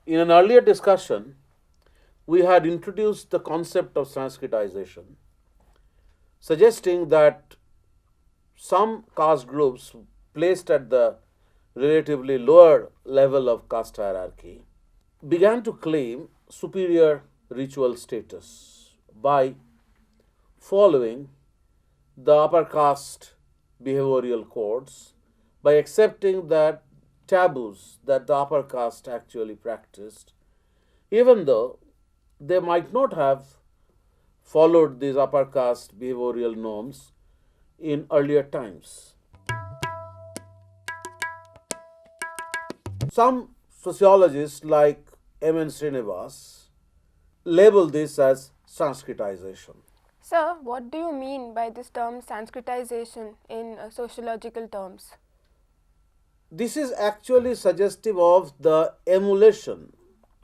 In an earlier discussion, we had introduced the concept of Sanskritization, suggesting that some caste groups placed at the relatively lower level of caste hierarchy began to claim superior ritual status by following the upper caste behavioral codes, by accepting that taboos that the upper caste actually practiced, even though they might not have followed these upper caste behavioral norms in earlier times. Some sociologists like M. Srinivas label this as Sanskritization. Sir, what do you mean by this term Sanskritization in sociological terms? This is actually suggestive of the emulation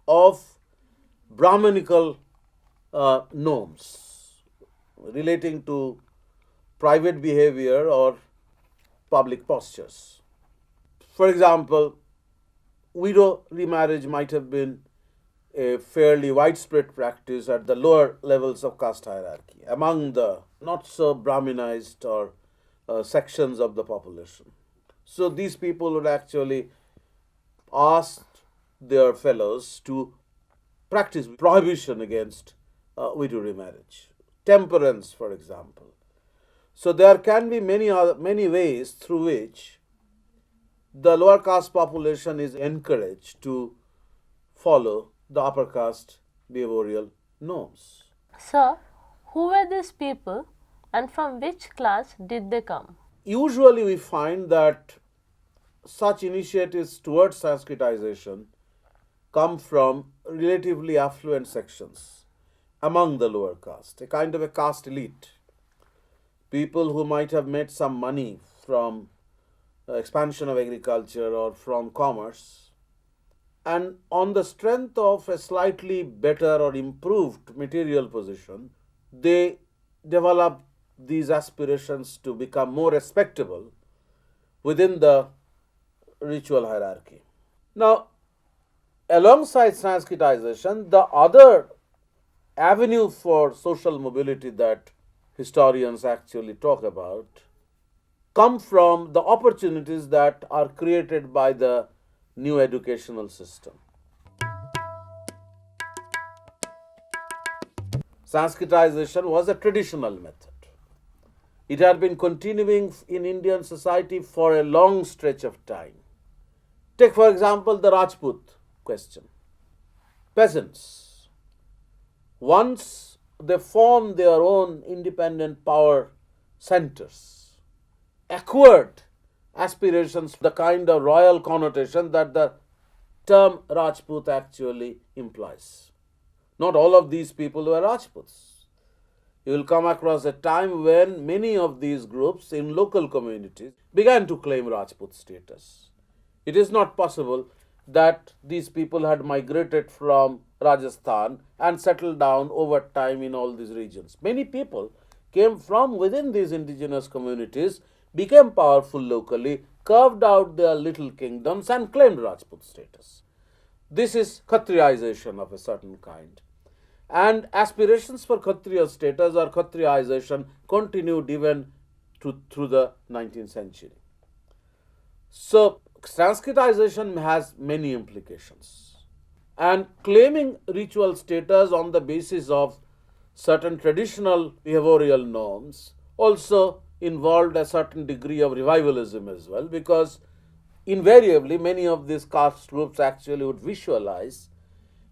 of Brahminical norms relating to private behavior or public postures. For example, widow remarriage might have been a fairly widespread practice at the lower levels of caste hierarchy among the not so Brahminized or sections of the population. So these people would actually ask their fellows to practice prohibition against widow remarriage, temperance, for example. So there can be many ways through which the lower caste population is encouraged to follow the upper caste behavioral norms. Sir, who were these people and from which class did they come? Usually, we find that such initiatives towards Sanskritization come from relatively affluent sections among the lower caste, a kind of a caste elite. People who might have made some money from expansion of agriculture or from commerce, and on the strength of a slightly better or improved material position, they develop these aspirations to become more respectable within the ritual hierarchy. Now, alongside Sanskritization, the other avenue for social mobility that historians actually talk about come from the opportunities that are created by the new educational system. Sanskritization was a traditional method. It had been continuing in Indian society for a long stretch of time. Take, for example, the Rajput question. Peasants, once they formed their own independent power centers, acquired aspirations, the kind of royal connotation that the term Rajput actually implies. Not all of these people were Rajputs. You will come across a time when many of these groups in local communities began to claim Rajput status. It is not possible that these people had migrated from Rajasthan and settled down over time in all these regions. Many people came from within these indigenous communities, became powerful locally, carved out their little kingdoms, and claimed Rajput status. This is Khatriyization of a certain kind. And aspirations for Kshatriya status or Khatriyization continued even through the 19th century. So, Sanskritization has many implications. And claiming ritual status on the basis of certain traditional behavioral norms also involved a certain degree of revivalism as well, because invariably many of these caste groups actually would visualize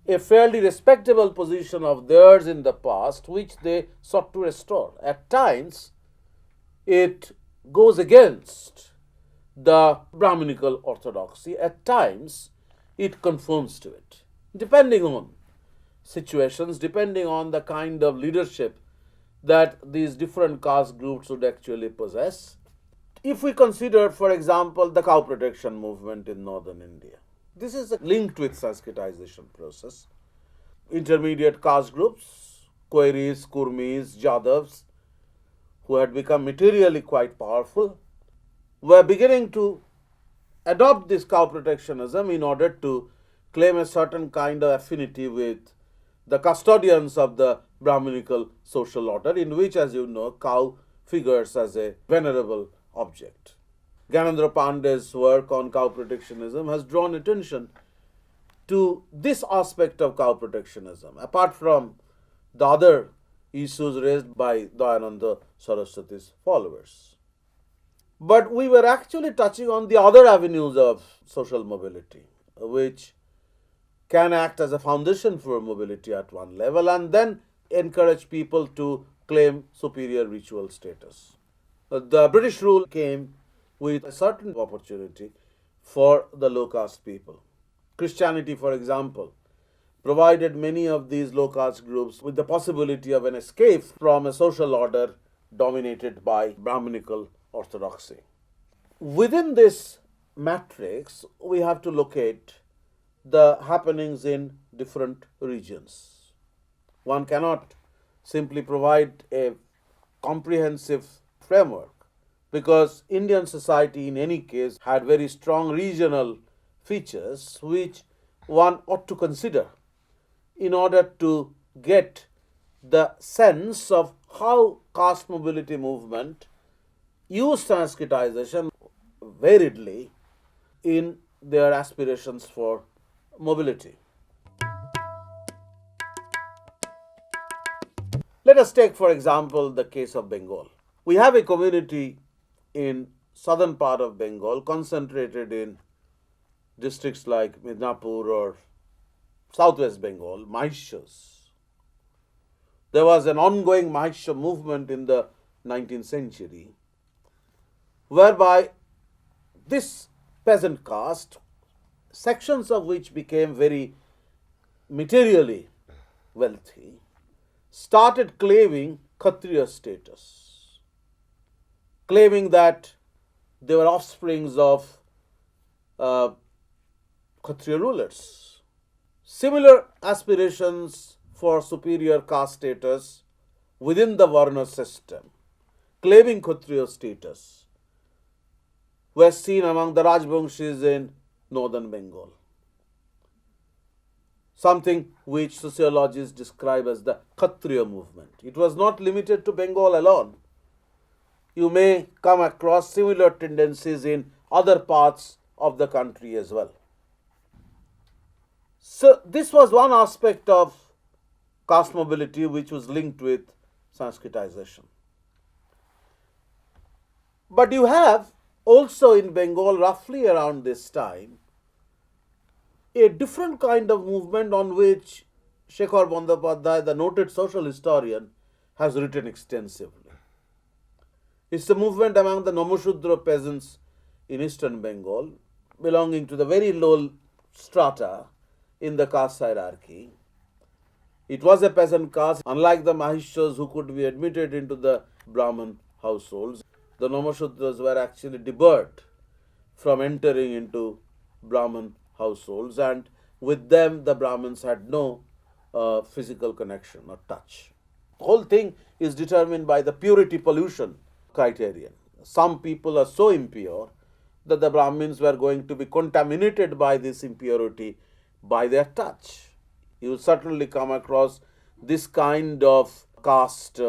a fairly respectable position of theirs in the past, which they sought to restore. At times, it goes against the Brahminical orthodoxy. At times, it conforms to it, depending on situations, depending on the kind of leadership that these different caste groups would actually possess. If we consider, for example, the cow protection movement in northern India, this is linked with Sanskritization process. Intermediate caste groups, Queries, Kurmis, Jadavs, who had become materially quite powerful, were beginning to adopt this cow protectionism in order to claim a certain kind of affinity with the custodians of the Brahminical social order, in which, as you know, cow figures as a venerable object. Gyanendra Pandey's work on cow protectionism has drawn attention to this aspect of cow protectionism, apart from the other issues raised by Dayananda Saraswati's followers. But we were actually touching on the other avenues of social mobility, which can act as a foundation for mobility at one level and then encourage people to claim superior ritual status. The British rule came with a certain opportunity for the low caste people. Christianity, for example, provided many of these low caste groups with the possibility of an escape from a social order dominated by Brahminical orthodoxy. Within this matrix, we have to locate the happenings in different regions. One cannot simply provide a comprehensive framework because Indian society in any case had very strong regional features which one ought to consider in order to get the sense of how caste mobility movement used Sanskritization variedly in their aspirations for mobility. Let us take, for example, the case of Bengal. We have a community in southern part of Bengal concentrated in districts like Midnapur or southwest Bengal, Mahishyas. There was an ongoing Mahishya movement in the 19th century whereby this peasant caste, sections of which became very materially wealthy, started claiming Kshatriya status, claiming that they were offsprings of Kshatriya rulers. Similar aspirations for superior caste status within the Varna system, claiming Kshatriya status, were seen among the Rajvanshis in northern Bengal. Something which sociologists describe as the Kshatriya movement. It was not limited to Bengal alone. You may come across similar tendencies in other parts of the country as well. So, this was one aspect of caste mobility which was linked with Sanskritization. But you have also in Bengal, roughly around this time, a different kind of movement on which Shekhar Bandyopadhyay, the noted social historian, has written extensively. It's a movement among the Namashudra peasants in eastern Bengal, belonging to the very low strata in the caste hierarchy. It was a peasant caste, unlike the Mahishyas who could be admitted into the Brahmin households. The Namashudras were actually debarred from entering into Brahmin households, and with them the Brahmins had no physical connection or touch. The whole thing is determined by the purity pollution criterion. Some people are so impure that the Brahmins were going to be contaminated by this impurity by their touch. You will certainly come across this kind of caste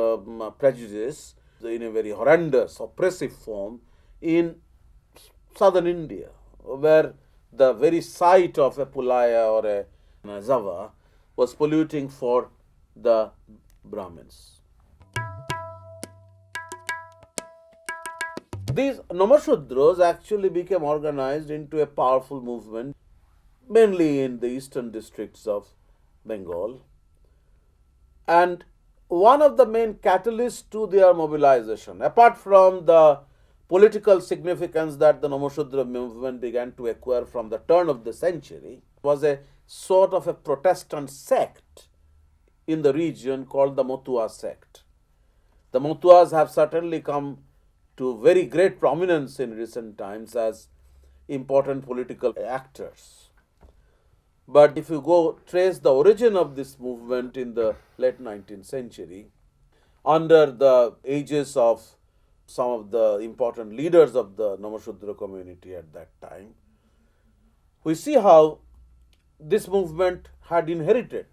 prejudice in a very horrendous, oppressive form in southern India, where the very sight of a Pulaya or a Ezava was polluting for the Brahmins. These Namashudras actually became organized into a powerful movement, mainly in the eastern districts of Bengal. And one of the main catalysts to their mobilization, apart from the political significance that the Namashudra movement began to acquire from the turn of the century, was a sort of a Protestant sect in the region called the Motua sect. The Motuas have certainly come to very great prominence in recent times as important political actors. But if you go trace the origin of this movement in the late 19th century, under the aegis of some of the important leaders of the Namashudra community at that time, we see how this movement had inherited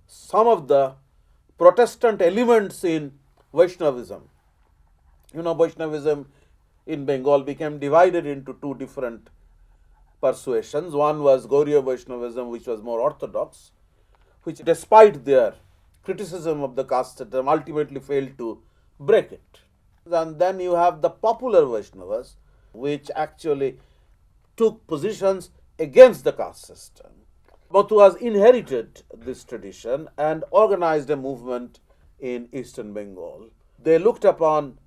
some of the Protestant elements in Vaishnavism. Vaishnavism in Bengal became divided into two different persuasions. One was Gauriya Vaishnavism, which was more orthodox, which, despite their criticism of the caste system, ultimately failed to break it. And then you have the popular Vaishnavas, which actually took positions against the caste system. Matuas inherited this tradition and organized a movement in eastern Bengal. They looked upon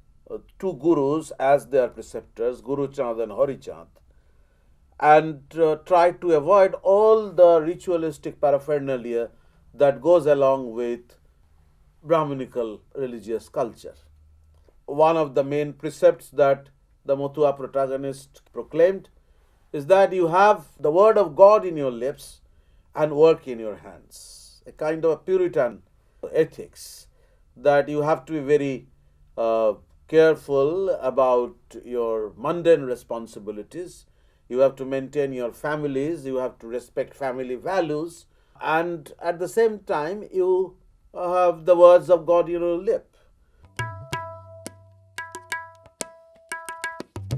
two gurus as their preceptors, Guru Chand and Hari Chand, and tried to avoid all the ritualistic paraphernalia that goes along with Brahminical religious culture. One of the main precepts that the Matua protagonist proclaimed is that you have the word of God in your lips and work in your hands, a kind of a Puritan ethics, that you have to be very careful about your mundane responsibilities. You have to maintain your families, you have to respect family values, and at the same time you have the words of God in your lip.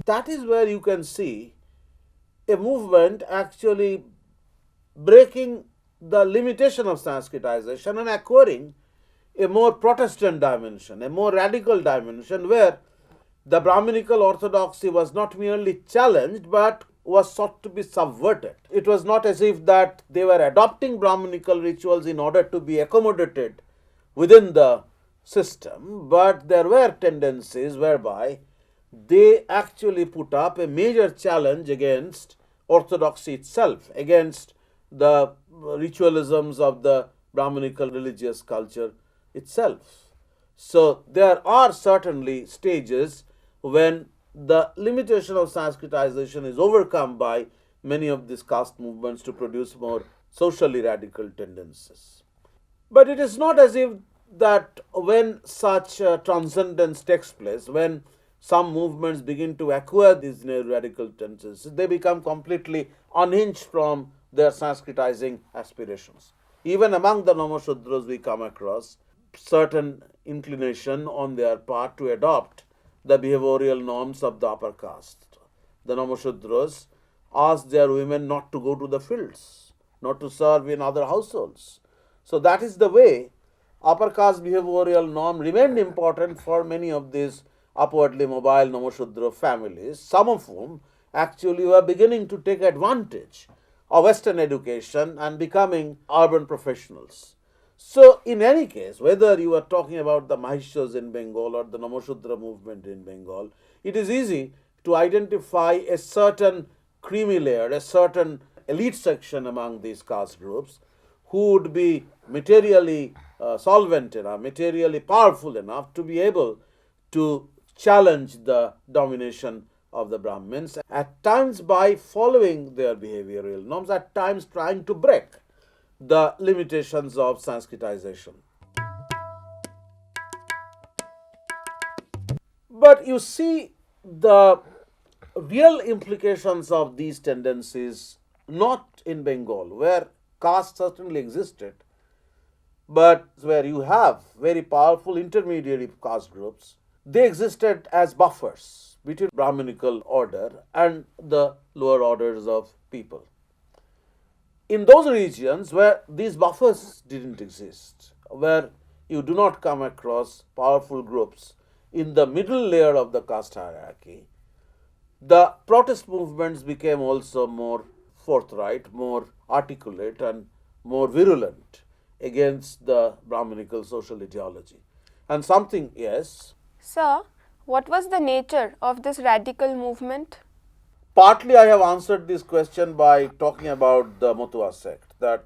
That is where you can see a movement actually breaking the limitation of Sanskritization and acquiring a more Protestant dimension, a more radical dimension, where the Brahminical orthodoxy was not merely challenged but was sought to be subverted. It was not as if that they were adopting Brahminical rituals in order to be accommodated within the system, but there were tendencies whereby they actually put up a major challenge against orthodoxy itself, against the ritualisms of the Brahminical religious culture itself. So there are certainly stages when the limitation of Sanskritization is overcome by many of these caste movements to produce more socially radical tendencies. But it is not as if that when such transcendence takes place, when some movements begin to acquire these radical tendencies, they become completely unhinged from their Sanskritizing aspirations. Even among the Namashudras, we come across certain inclination on their part to adopt the behavioral norms of the upper caste. The Namashudras asked their women not to go to the fields, not to serve in other households. So that is the way upper caste behavioral norm remained important for many of these upwardly mobile Namashudra families, some of whom actually were beginning to take advantage of Western education and becoming urban professionals. So, in any case, whether you are talking about the Mahishas in Bengal or the Namashudra movement in Bengal, it is easy to identify a certain creamy layer, a certain elite section among these caste groups who would be materially solvent enough, materially powerful enough to be able to challenge the domination of the Brahmins, at times by following their behavioral norms, at times trying to break the limitations of Sanskritization. But you see the real implications of these tendencies not in Bengal, where caste certainly existed, but where you have very powerful intermediary caste groups. They existed as buffers between Brahminical order and the lower orders of people. In those regions where these buffers didn't exist, where you do not come across powerful groups in the middle layer of the caste hierarchy, the protest movements became also more forthright, more articulate, and more virulent against the Brahminical social ideology. And something, yes. Sir, what was the nature of this radical movement? Partly I have answered this question by talking about the Matua sect, that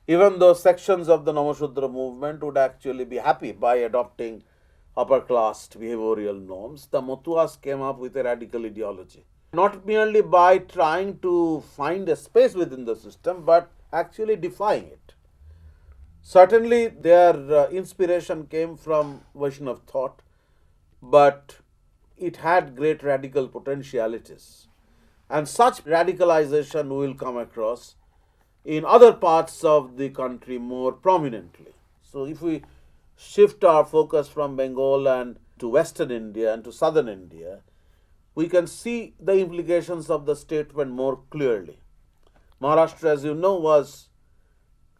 even though sections of the Namashudra movement would actually be happy by adopting upper class behavioral norms, the Matuas came up with a radical ideology. Not merely by trying to find a space within the system, but actually defying it. Certainly their inspiration came from Vaishnava thought, but it had great radical potentialities. And such radicalization we will come across in other parts of the country more prominently. So, if we shift our focus from Bengal and to Western India and to Southern India, we can see the implications of the statement more clearly. Maharashtra, as you know, was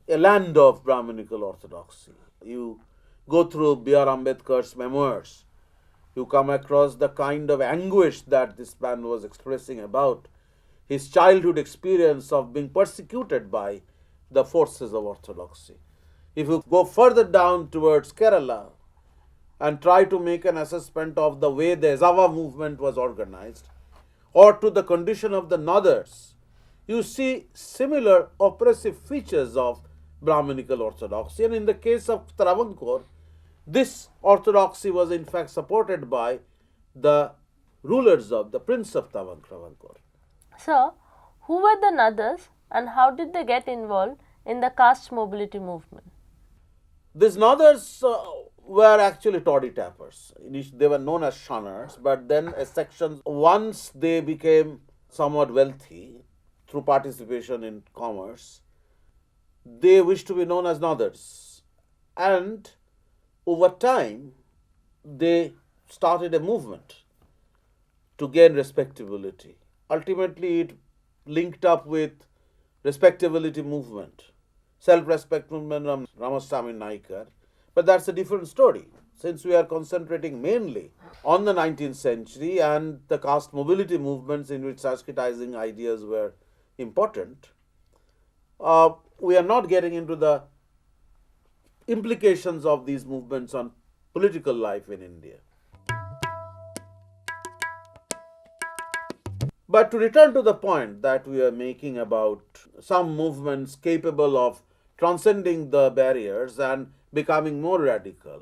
a land of Brahminical orthodoxy. You go through B.R. Ambedkar's memoirs, you come across the kind of anguish that this man was expressing about his childhood experience of being persecuted by the forces of orthodoxy. If you go further down towards Kerala and try to make an assessment of the way the Ezava movement was organized, or to the condition of the Nadars, you see similar oppressive features of Brahminical orthodoxy. And in the case of Travancore, this orthodoxy was in fact supported by the rulers of the Prince of Travancore. Sir, who were the Nadars and how did they get involved in the caste mobility movement? These Nadars were actually toddy tappers. They were known as shunners, but then a section, once they became somewhat wealthy through participation in commerce, they wished to be known as Nadars. And over time, they started a movement to gain respectability. Ultimately, it linked up with respectability movement, self-respect movement of Ramaswamy Naikar. But that's a different story. Since we are concentrating mainly on the 19th century and the caste mobility movements in which Sanskritizing ideas were important, we are not getting into the implications of these movements on political life in India. But to return to the point that we are making about some movements capable of transcending the barriers and becoming more radical,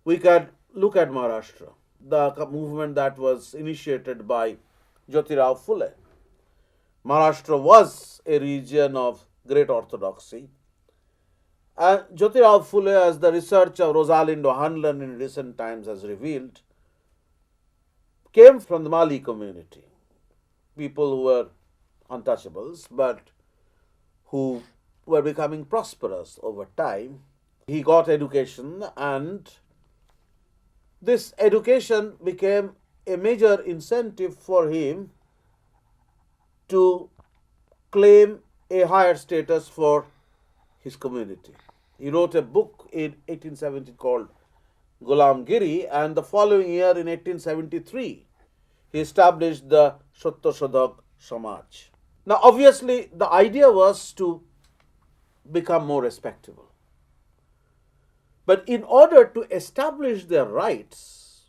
we can look at Maharashtra, the movement that was initiated by Jyotirao Phule. Maharashtra was a region of great orthodoxy. And Jyotirao Phule, as the research of Rosalind O'Hanlon in recent times has revealed, came from the Mali community. People who were untouchables, but who were becoming prosperous over time. He got education, and this education became a major incentive for him to claim a higher status for his community. He wrote a book in 1870 called Gulamgiri, and the following year in 1873, he established the Shattashadak Samaj. Now, obviously, the idea was to become more respectable. But in order to establish their rights,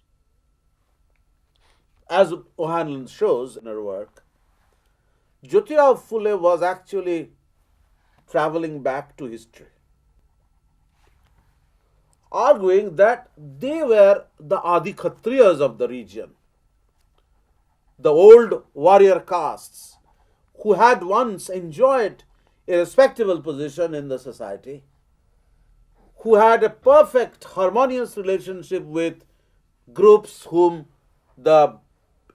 as O'Hanlon shows in her work, Jyotirao Phule was actually traveling back to history, arguing that they were the Adi Khatriyas of the region, the old warrior castes who had once enjoyed a respectable position in the society, who had a perfect harmonious relationship with groups whom the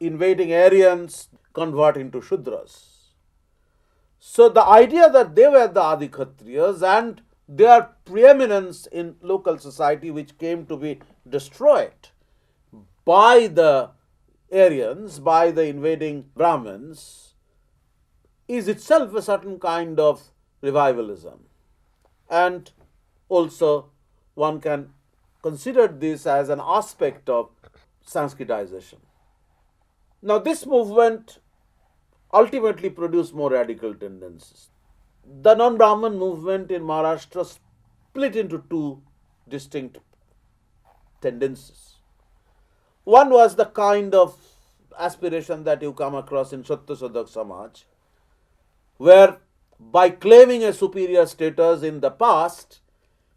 invading Aryans convert into Shudras. So the idea that they were the Adi Khatriyas and their preeminence in local society, which came to be destroyed by the Aryans, by the invading Brahmins, is itself a certain kind of revivalism. And also one can consider this as an aspect of Sanskritization. Now, this movement ultimately produced more radical tendencies. The non-Brahman movement in Maharashtra split into two distinct tendencies. One was the kind of aspiration that you come across in Shattashadak Samaj, where by claiming a superior status in the past,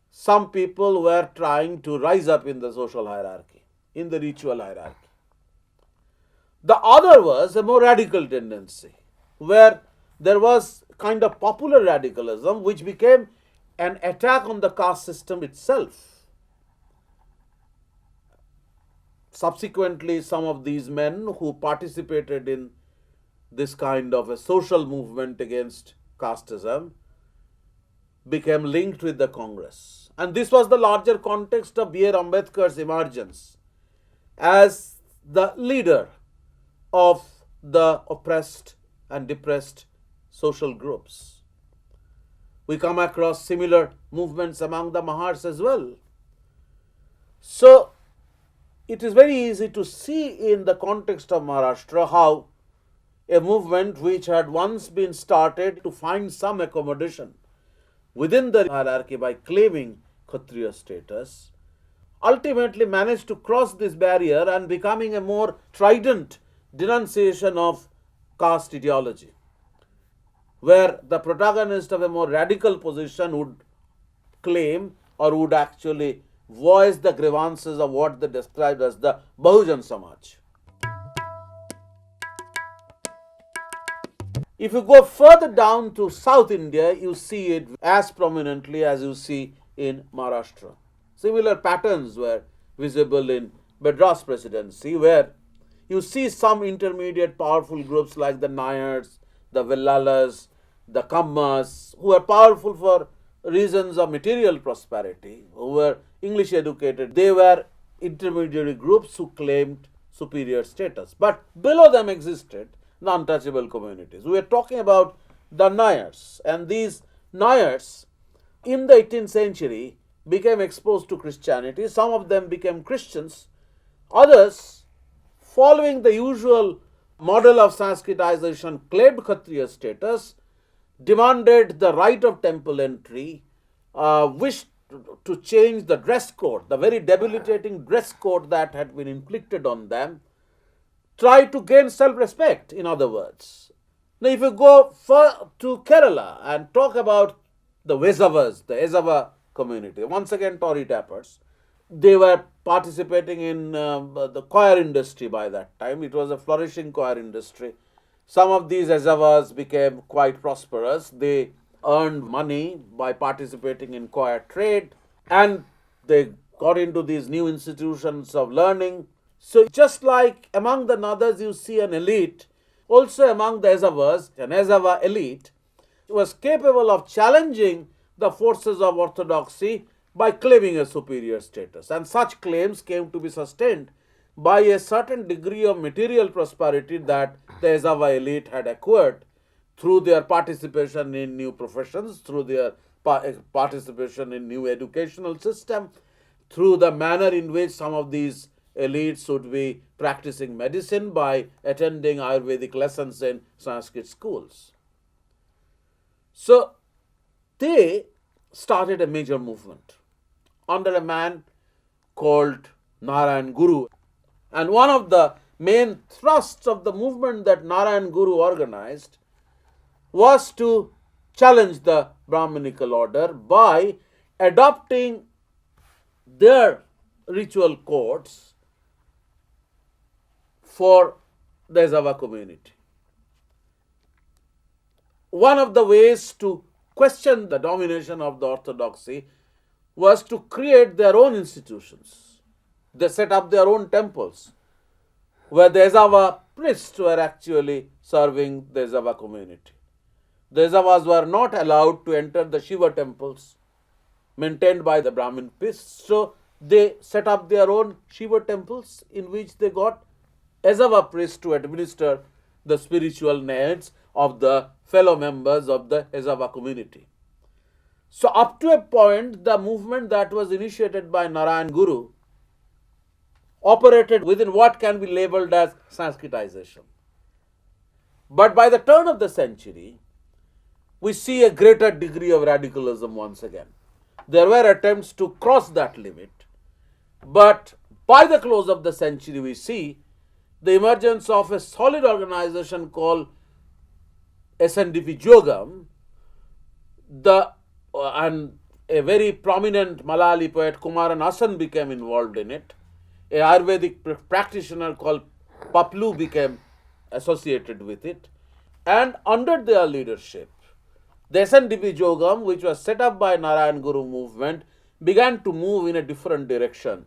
some people were trying to rise up in the social hierarchy, in the ritual hierarchy. The other was a more radical tendency, where there was kind of popular radicalism which became an attack on the caste system itself. Subsequently, some of these men who participated in this kind of a social movement against casteism became linked with the Congress. And this was the larger context of B.R. Ambedkar's emergence as the leader of the oppressed and depressed social groups. We come across similar movements among the Mahars as well. So, it is very easy to see in the context of Maharashtra how a movement which had once been started to find some accommodation within the hierarchy by claiming Kshatriya status ultimately managed to cross this barrier and becoming a more strident denunciation of caste ideology, where the protagonist of a more radical position would claim or would actually voice the grievances of what they described as the Bahujan Samaj. If you go further down to South India, you see it as prominently as you see in Maharashtra. Similar patterns were visible in Madras Presidency, where you see some intermediate powerful groups like the Nayars, the Vellalas, the Kammas, who were powerful for reasons of material prosperity, who were English educated. They were intermediary groups who claimed superior status. But below them existed the untouchable communities. We are talking about the Nayars, and these Nayars in the 18th century became exposed to Christianity. Some of them became Christians. Others, following the usual model of Sanskritization, claimed Kshatriya status, demanded the right of temple entry, wished to change the dress code, the very debilitating dress code that had been inflicted on them, tried to gain self-respect, in other words. Now, if you go to Kerala and talk about the Vezavas, the Ezava community, once again Tory tappers, they were participating in the choir industry by that time. It was a flourishing choir industry. Some of these Ezavas became quite prosperous. They earned money by participating in choir trade, and they got into these new institutions of learning. So just like among the Nadars you see an elite, also among the Ezavas, an Ezava elite was capable of challenging the forces of orthodoxy by claiming a superior status. And such claims came to be sustained by a certain degree of material prosperity that the Ezava elite had acquired through their participation in new professions, through their participation in new educational system, through the manner in which some of these elites would be practicing medicine by attending Ayurvedic lessons in Sanskrit schools. So, they started a major movement under a man called Narayan Guru. And one of the main thrusts of the movement that Narayan Guru organized was to challenge the Brahminical order by adopting their ritual codes for the Ezava community. One of the ways to question the domination of the orthodoxy was to create their own institutions. They set up their own temples where the Ezava priests were actually serving the Ezava community. The Ezavas were not allowed to enter the Shiva temples maintained by the Brahmin priests, so they set up their own Shiva temples in which they got Ezava priests to administer the spiritual needs of the fellow members of the Ezava community. So up to a point, the movement that was initiated by Narayan Guru operated within what can be labeled as Sanskritization. But by the turn of the century, we see a greater degree of radicalism once again. There were attempts to cross that limit, but by the close of the century, we see the emergence of a solid organization called SNDP Jogam, and a very prominent Malayali poet Kumaran Asan became involved in it. A Ayurvedic practitioner called Paplu became associated with it, and under their leadership, the SNDP Jogam, which was set up by Narayan Guru movement, began to move in a different direction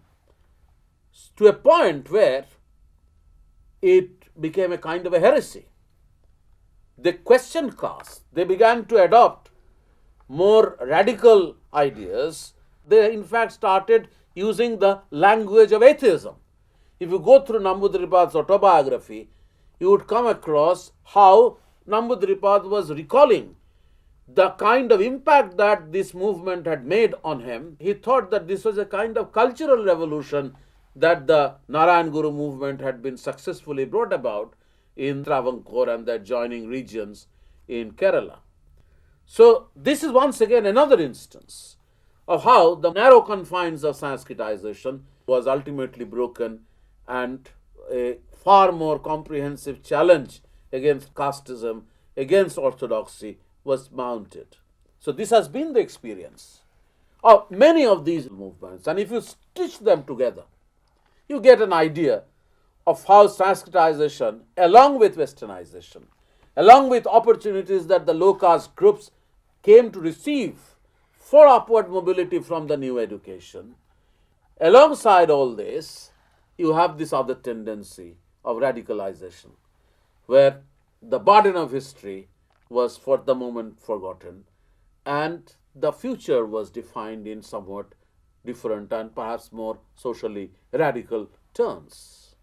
to a point where it became a kind of a heresy. they questioned caste. They began to adopt more radical ideas. They, in fact, started using the language of atheism. If you go through Nambudiripad's autobiography, you would come across how Nambudripad was recalling the kind of impact that this movement had made on him. He thought that this was a kind of cultural revolution that the Narayan Guru movement had been successfully brought about in Travancore and the adjoining regions in Kerala. So this is once again another instance of how the narrow confines of Sanskritization was ultimately broken and a far more comprehensive challenge against casteism, against orthodoxy was mounted. So this has been the experience of many of these movements, and if you stitch them together, you get an idea of how Sanskritization, along with Westernization, along with opportunities that the low caste groups came to receive for upward mobility from the new education, alongside all this, you have this other tendency of radicalization, where the burden of history was for the moment forgotten and the future was defined in somewhat different and perhaps more socially radical terms.